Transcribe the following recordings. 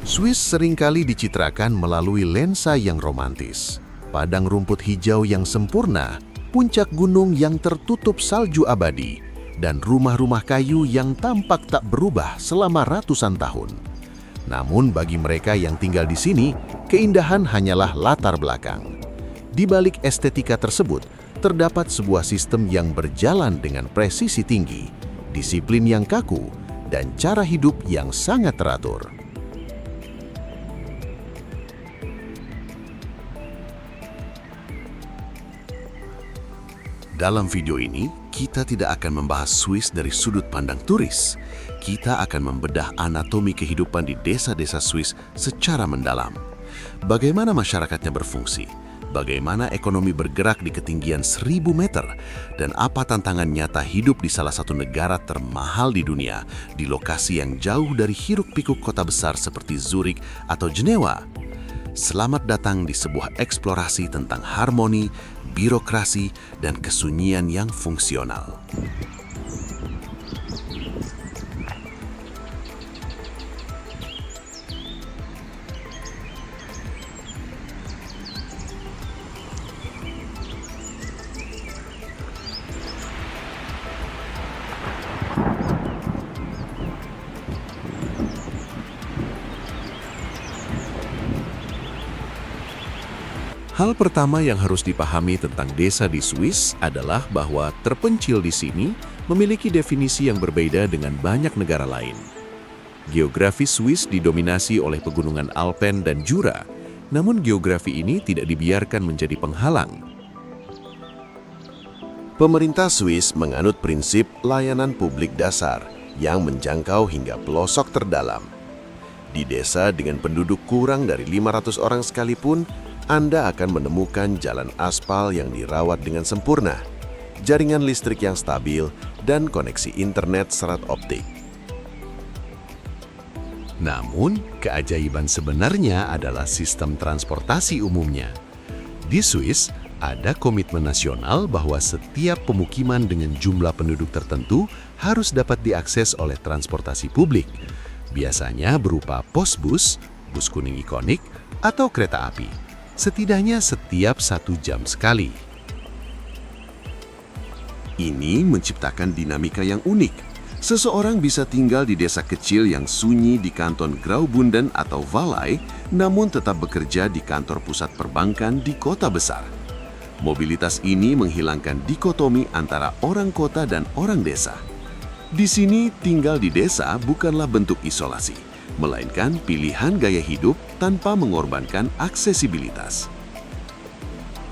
Swiss seringkali dicitrakan melalui lensa yang romantis. Padang rumput hijau yang sempurna, puncak gunung yang tertutup salju abadi, dan rumah-rumah kayu yang tampak tak berubah selama ratusan tahun. Namun bagi mereka yang tinggal di sini, keindahan hanyalah latar belakang. Di balik estetika tersebut, terdapat sebuah sistem yang berjalan dengan presisi tinggi, disiplin yang kaku, dan cara hidup yang sangat teratur. Dalam video ini, kita tidak akan membahas Swiss dari sudut pandang turis. Kita akan membedah anatomi kehidupan di desa-desa Swiss secara mendalam. Bagaimana masyarakatnya berfungsi, bagaimana ekonomi bergerak di ketinggian 1000 meter, dan apa tantangan nyata hidup di salah satu negara termahal di dunia, di lokasi yang jauh dari hiruk-pikuk kota besar seperti Zurich atau Jenewa. Selamat datang di sebuah eksplorasi tentang harmoni, birokrasi, dan kesunyian yang fungsional. Hal pertama yang harus dipahami tentang desa di Swiss adalah bahwa terpencil di sini memiliki definisi yang berbeda dengan banyak negara lain. Geografi Swiss didominasi oleh pegunungan Alpen dan Jura, namun geografi ini tidak dibiarkan menjadi penghalang. Pemerintah Swiss menganut prinsip layanan publik dasar yang menjangkau hingga pelosok terdalam. Di desa dengan penduduk kurang dari 500 orang sekalipun, Anda akan menemukan jalan aspal yang dirawat dengan sempurna, jaringan listrik yang stabil, dan koneksi internet serat optik. Namun, keajaiban sebenarnya adalah sistem transportasi umumnya. Di Swiss, ada komitmen nasional bahwa setiap pemukiman dengan jumlah penduduk tertentu harus dapat diakses oleh transportasi publik, biasanya berupa pos bus, bus kuning ikonik, atau kereta api. Setidaknya setiap 1 jam sekali. Ini menciptakan dinamika yang unik. Seseorang bisa tinggal di desa kecil yang sunyi di kanton Graubünden atau Valais, namun tetap bekerja di kantor pusat perbankan di kota besar. Mobilitas ini menghilangkan dikotomi antara orang kota dan orang desa. Di sini, tinggal di desa bukanlah bentuk isolasi, melainkan pilihan gaya hidup tanpa mengorbankan aksesibilitas.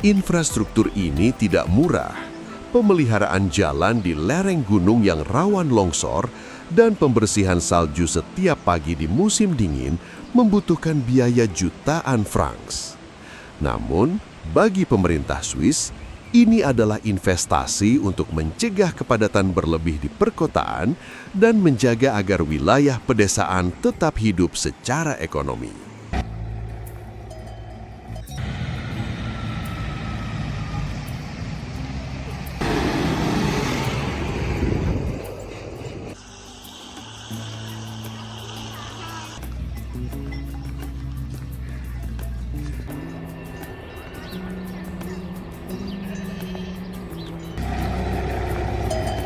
Infrastruktur ini tidak murah. Pemeliharaan jalan di lereng gunung yang rawan longsor dan pembersihan salju setiap pagi di musim dingin membutuhkan biaya jutaan francs. Namun, bagi pemerintah Swiss, ini adalah investasi untuk mencegah kepadatan berlebih di perkotaan dan menjaga agar wilayah pedesaan tetap hidup secara ekonomi.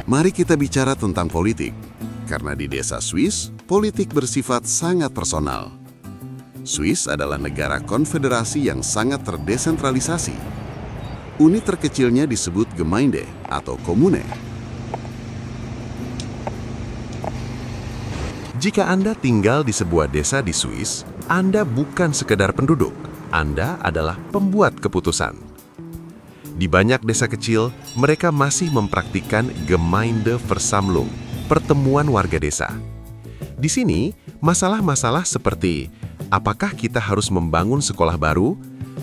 Mari kita bicara tentang politik, karena di desa Swiss, politik bersifat sangat personal. Swiss adalah negara konfederasi yang sangat terdesentralisasi. Unit terkecilnya disebut Gemeinde atau Kommune. Jika Anda tinggal di sebuah desa di Swiss, Anda bukan sekedar penduduk, Anda adalah pembuat keputusan. Di banyak desa kecil, mereka masih mempraktikkan Gemeindeversammlung, pertemuan warga desa. Di sini, masalah-masalah seperti apakah kita harus membangun sekolah baru,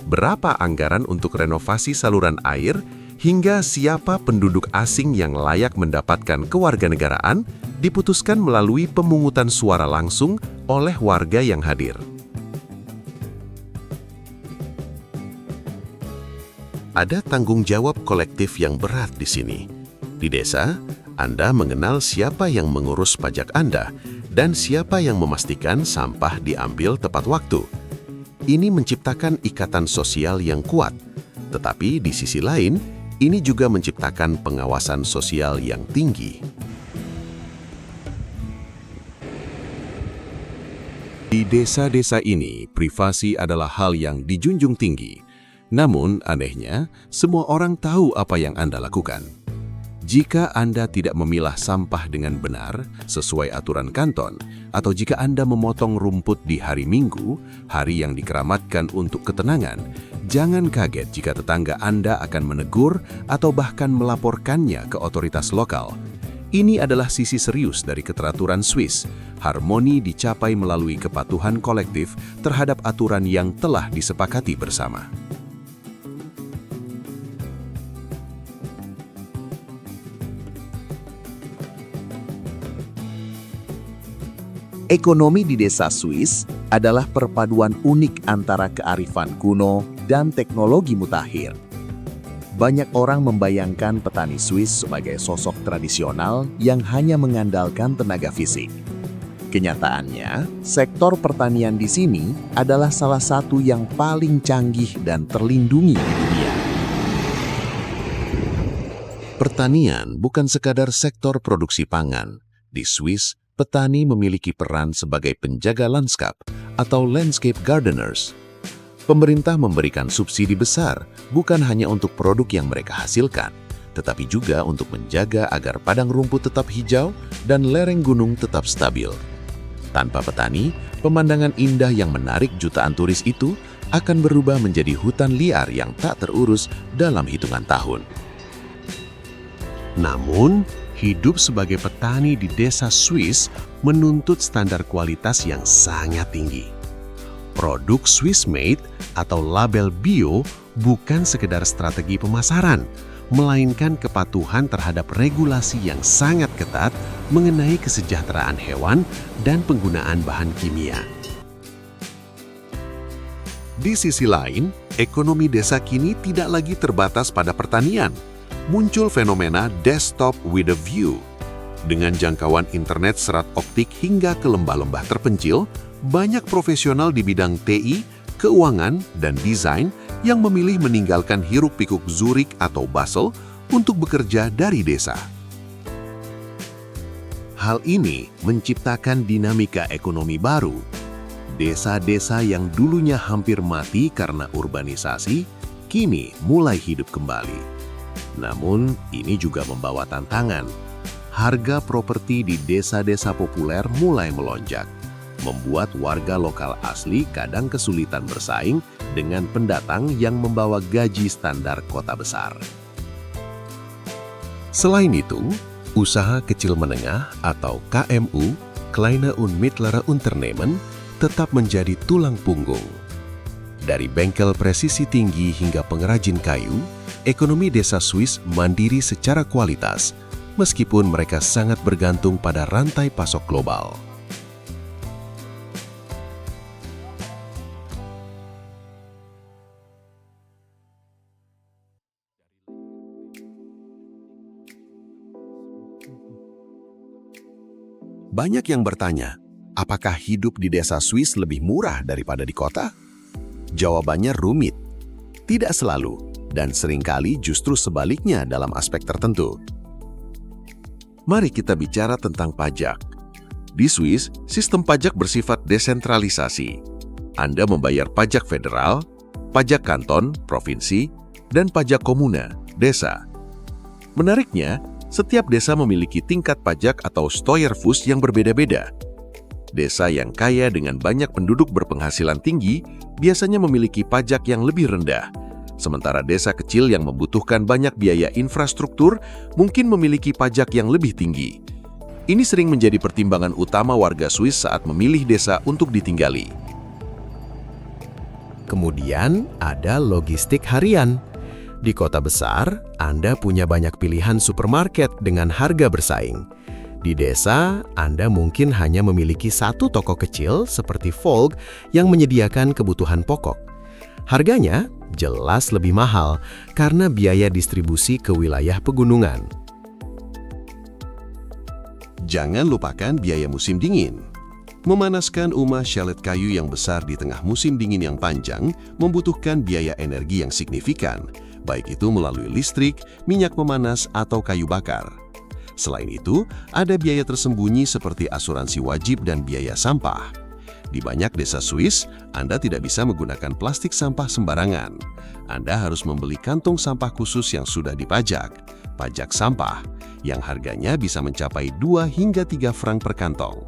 berapa anggaran untuk renovasi saluran air, hingga siapa penduduk asing yang layak mendapatkan kewarganegaraan, diputuskan melalui pemungutan suara langsung oleh warga yang hadir. Ada tanggung jawab kolektif yang berat di sini. Di desa, Anda mengenal siapa yang mengurus pajak Anda dan siapa yang memastikan sampah diambil tepat waktu. Ini menciptakan ikatan sosial yang kuat, tetapi di sisi lain, ini juga menciptakan pengawasan sosial yang tinggi. Di desa-desa ini, privasi adalah hal yang dijunjung tinggi. Namun, anehnya, semua orang tahu apa yang Anda lakukan. Jika Anda tidak memilah sampah dengan benar, sesuai aturan kanton, atau jika Anda memotong rumput di hari Minggu, hari yang dikeramatkan untuk ketenangan, jangan kaget jika tetangga Anda akan menegur atau bahkan melaporkannya ke otoritas lokal. Ini adalah sisi serius dari keteraturan Swiss. Harmoni dicapai melalui kepatuhan kolektif terhadap aturan yang telah disepakati bersama. Ekonomi di desa Swiss adalah perpaduan unik antara kearifan kuno dan teknologi mutakhir. Banyak orang membayangkan petani Swiss sebagai sosok tradisional yang hanya mengandalkan tenaga fisik. Kenyataannya, sektor pertanian di sini adalah salah satu yang paling canggih dan terlindungi di dunia. Pertanian bukan sekadar sektor produksi pangan. Di Swiss, petani memiliki peran sebagai penjaga lanskap atau landscape gardeners. Pemerintah memberikan subsidi besar bukan hanya untuk produk yang mereka hasilkan, tetapi juga untuk menjaga agar padang rumput tetap hijau dan lereng gunung tetap stabil. Tanpa petani, pemandangan indah yang menarik jutaan turis itu akan berubah menjadi hutan liar yang tak terurus dalam hitungan tahun. Namun, hidup sebagai petani di desa Swiss menuntut standar kualitas yang sangat tinggi. Produk Swiss Made atau label bio bukan sekedar strategi pemasaran, melainkan kepatuhan terhadap regulasi yang sangat ketat mengenai kesejahteraan hewan dan penggunaan bahan kimia. Di sisi lain, ekonomi desa kini tidak lagi terbatas pada pertanian. Muncul fenomena desktop with a view. Dengan jangkauan internet serat optik hingga ke lembah-lembah terpencil, banyak profesional di bidang TI, keuangan, dan desain yang memilih meninggalkan hiruk-pikuk Zurich atau Basel untuk bekerja dari desa. Hal ini menciptakan dinamika ekonomi baru. Desa-desa yang dulunya hampir mati karena urbanisasi, kini mulai hidup kembali. Namun, ini juga membawa tantangan. Harga properti di desa-desa populer mulai melonjak, membuat warga lokal asli kadang kesulitan bersaing dengan pendatang yang membawa gaji standar kota besar. Selain itu, usaha kecil menengah atau KMU, Kleine und Mittlere Unternehmen, tetap menjadi tulang punggung. Dari bengkel presisi tinggi hingga pengrajin kayu, ekonomi desa Swiss mandiri secara kualitas, meskipun mereka sangat bergantung pada rantai pasok global. Banyak yang bertanya, apakah hidup di desa Swiss lebih murah daripada di kota? Jawabannya rumit. Tidak selalu, dan seringkali justru sebaliknya dalam aspek tertentu. Mari kita bicara tentang pajak. Di Swiss, sistem pajak bersifat desentralisasi. Anda membayar pajak federal, pajak kanton, provinsi, dan pajak komuna, desa. Menariknya, setiap desa memiliki tingkat pajak atau Steuerfuss yang berbeda-beda. Desa yang kaya dengan banyak penduduk berpenghasilan tinggi biasanya memiliki pajak yang lebih rendah, sementara desa kecil yang membutuhkan banyak biaya infrastruktur mungkin memiliki pajak yang lebih tinggi. Ini sering menjadi pertimbangan utama warga Swiss saat memilih desa untuk ditinggali. Kemudian ada logistik harian. Di kota besar, Anda punya banyak pilihan supermarket dengan harga bersaing. Di desa, Anda mungkin hanya memiliki satu toko kecil seperti Volk yang menyediakan kebutuhan pokok. Harganya jelas lebih mahal karena biaya distribusi ke wilayah pegunungan. Jangan lupakan biaya musim dingin. Memanaskan uma chalet kayu yang besar di tengah musim dingin yang panjang membutuhkan biaya energi yang signifikan, baik itu melalui listrik, minyak memanas, atau kayu bakar. Selain itu, ada biaya tersembunyi seperti asuransi wajib dan biaya sampah. Di banyak desa Swiss, Anda tidak bisa menggunakan plastik sampah sembarangan. Anda harus membeli kantong sampah khusus yang sudah dipajak, pajak sampah, yang harganya bisa mencapai 2 hingga 3 franc per kantong.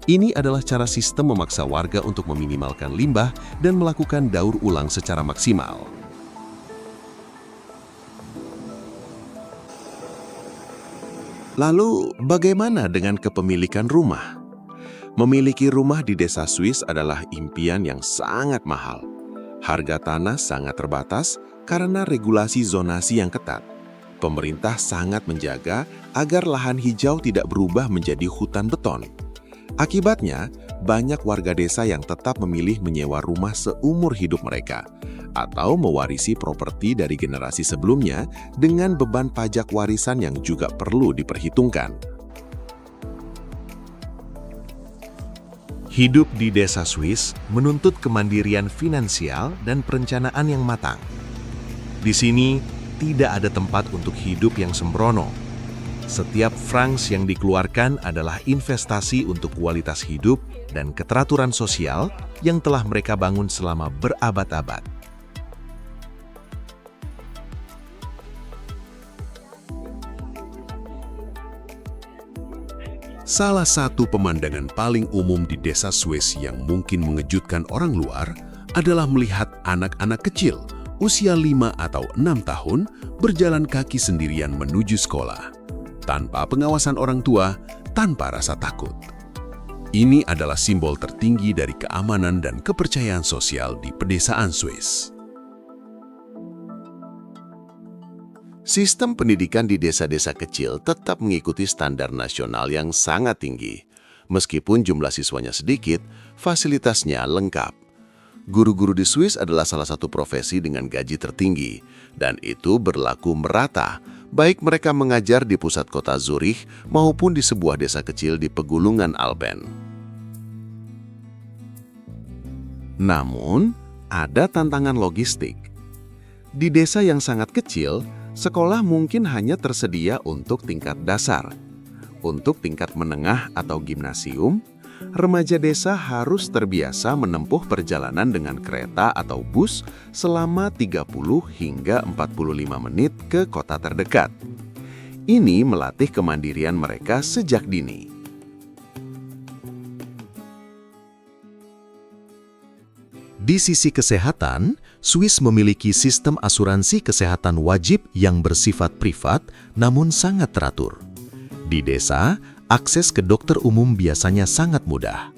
Ini adalah cara sistem memaksa warga untuk meminimalkan limbah dan melakukan daur ulang secara maksimal. Lalu, bagaimana dengan kepemilikan rumah? Memiliki rumah di desa Swiss adalah impian yang sangat mahal. Harga tanah sangat terbatas karena regulasi zonasi yang ketat. Pemerintah sangat menjaga agar lahan hijau tidak berubah menjadi hutan beton. Akibatnya, banyak warga desa yang tetap memilih menyewa rumah seumur hidup mereka atau mewarisi properti dari generasi sebelumnya dengan beban pajak warisan yang juga perlu diperhitungkan. Hidup di desa Swiss menuntut kemandirian finansial dan perencanaan yang matang. Di sini, tidak ada tempat untuk hidup yang sembrono. Setiap francs yang dikeluarkan adalah investasi untuk kualitas hidup dan keteraturan sosial yang telah mereka bangun selama berabad-abad. Salah satu pemandangan paling umum di desa Swiss yang mungkin mengejutkan orang luar adalah melihat anak-anak kecil usia 5 atau 6 tahun berjalan kaki sendirian menuju sekolah, tanpa pengawasan orang tua, tanpa rasa takut. Ini adalah simbol tertinggi dari keamanan dan kepercayaan sosial di pedesaan Swiss. Sistem pendidikan di desa-desa kecil tetap mengikuti standar nasional yang sangat tinggi. Meskipun jumlah siswanya sedikit, fasilitasnya lengkap. Guru-guru di Swiss adalah salah satu profesi dengan gaji tertinggi, dan itu berlaku merata, baik mereka mengajar di pusat kota Zurich maupun di sebuah desa kecil di pegunungan Alpen. Namun, ada tantangan logistik. Di desa yang sangat kecil, sekolah mungkin hanya tersedia untuk tingkat dasar. Untuk tingkat menengah atau gimnasium, remaja desa harus terbiasa menempuh perjalanan dengan kereta atau bus selama 30 hingga 45 menit ke kota terdekat. Ini melatih kemandirian mereka sejak dini. Di sisi kesehatan, Swiss memiliki sistem asuransi kesehatan wajib yang bersifat privat namun sangat teratur. Di desa, akses ke dokter umum biasanya sangat mudah.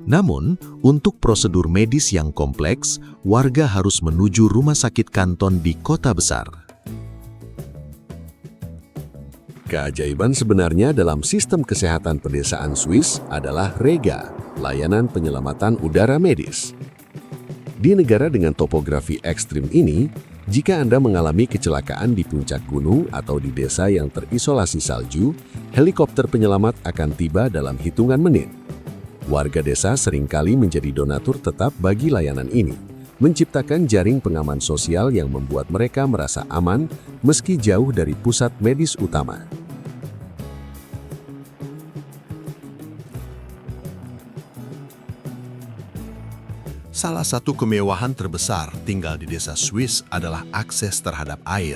Namun, untuk prosedur medis yang kompleks, warga harus menuju rumah sakit kanton di kota besar. Keajaiban sebenarnya dalam sistem kesehatan pedesaan Swiss adalah REGA, layanan penyelamatan udara medis. Di negara dengan topografi ekstrim ini, jika Anda mengalami kecelakaan di puncak gunung atau di desa yang terisolasi salju, helikopter penyelamat akan tiba dalam hitungan menit. Warga desa seringkali menjadi donatur tetap bagi layanan ini, menciptakan jaring pengaman sosial yang membuat mereka merasa aman meski jauh dari pusat medis utama. Salah satu kemewahan terbesar tinggal di desa Swiss adalah akses terhadap air.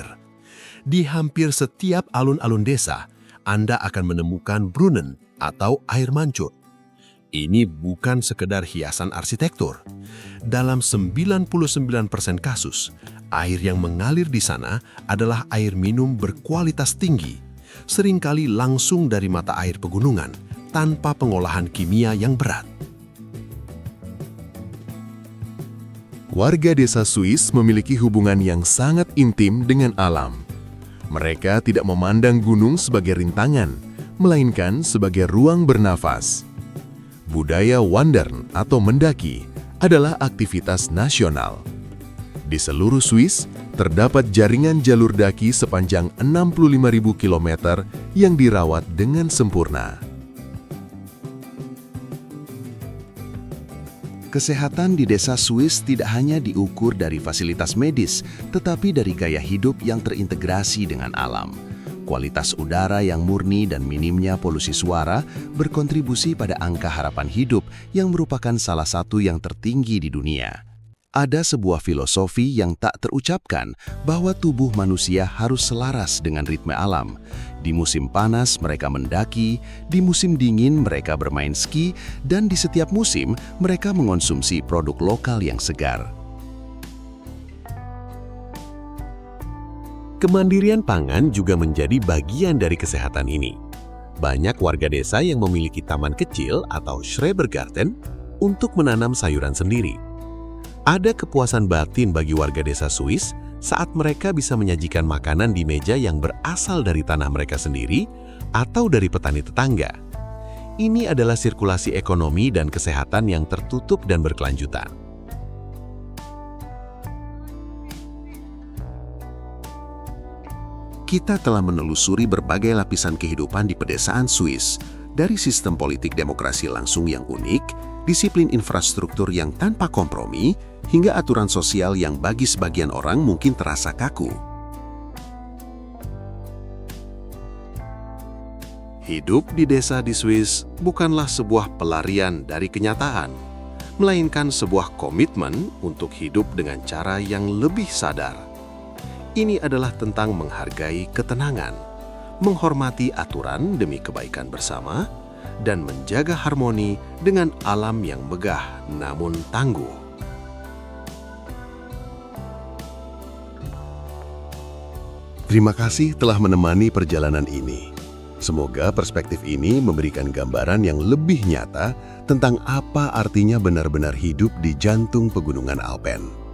Di hampir setiap alun-alun desa, Anda akan menemukan brunnen atau air mancur. Ini bukan sekedar hiasan arsitektur. Dalam 99% kasus, air yang mengalir di sana adalah air minum berkualitas tinggi, seringkali langsung dari mata air pegunungan, tanpa pengolahan kimia yang berat. Warga desa Swiss memiliki hubungan yang sangat intim dengan alam. Mereka tidak memandang gunung sebagai rintangan, melainkan sebagai ruang bernafas. Budaya wandern atau mendaki adalah aktivitas nasional. Di seluruh Swiss, terdapat jaringan jalur daki sepanjang 65.000 km yang dirawat dengan sempurna. Kesehatan di desa Swiss tidak hanya diukur dari fasilitas medis, tetapi dari gaya hidup yang terintegrasi dengan alam. Kualitas udara yang murni dan minimnya polusi suara berkontribusi pada angka harapan hidup yang merupakan salah satu yang tertinggi di dunia. Ada sebuah filosofi yang tak terucapkan bahwa tubuh manusia harus selaras dengan ritme alam. Di musim panas mereka mendaki, di musim dingin mereka bermain ski, dan di setiap musim mereka mengonsumsi produk lokal yang segar. Kemandirian pangan juga menjadi bagian dari kesehatan ini. Banyak warga desa yang memiliki taman kecil atau Schrebergarten untuk menanam sayuran sendiri. Ada kepuasan batin bagi warga desa Swiss saat mereka bisa menyajikan makanan di meja yang berasal dari tanah mereka sendiri atau dari petani tetangga. Ini adalah sirkulasi ekonomi dan kesehatan yang tertutup dan berkelanjutan. Kita telah menelusuri berbagai lapisan kehidupan di pedesaan Swiss, dari sistem politik demokrasi langsung yang unik, disiplin infrastruktur yang tanpa kompromi, hingga aturan sosial yang bagi sebagian orang mungkin terasa kaku. Hidup di desa di Swiss bukanlah sebuah pelarian dari kenyataan, melainkan sebuah komitmen untuk hidup dengan cara yang lebih sadar. Ini adalah tentang menghargai ketenangan, menghormati aturan demi kebaikan bersama, dan menjaga harmoni dengan alam yang megah namun tangguh. Terima kasih telah menemani perjalanan ini. Semoga perspektif ini memberikan gambaran yang lebih nyata tentang apa artinya benar-benar hidup di jantung pegunungan Alpen.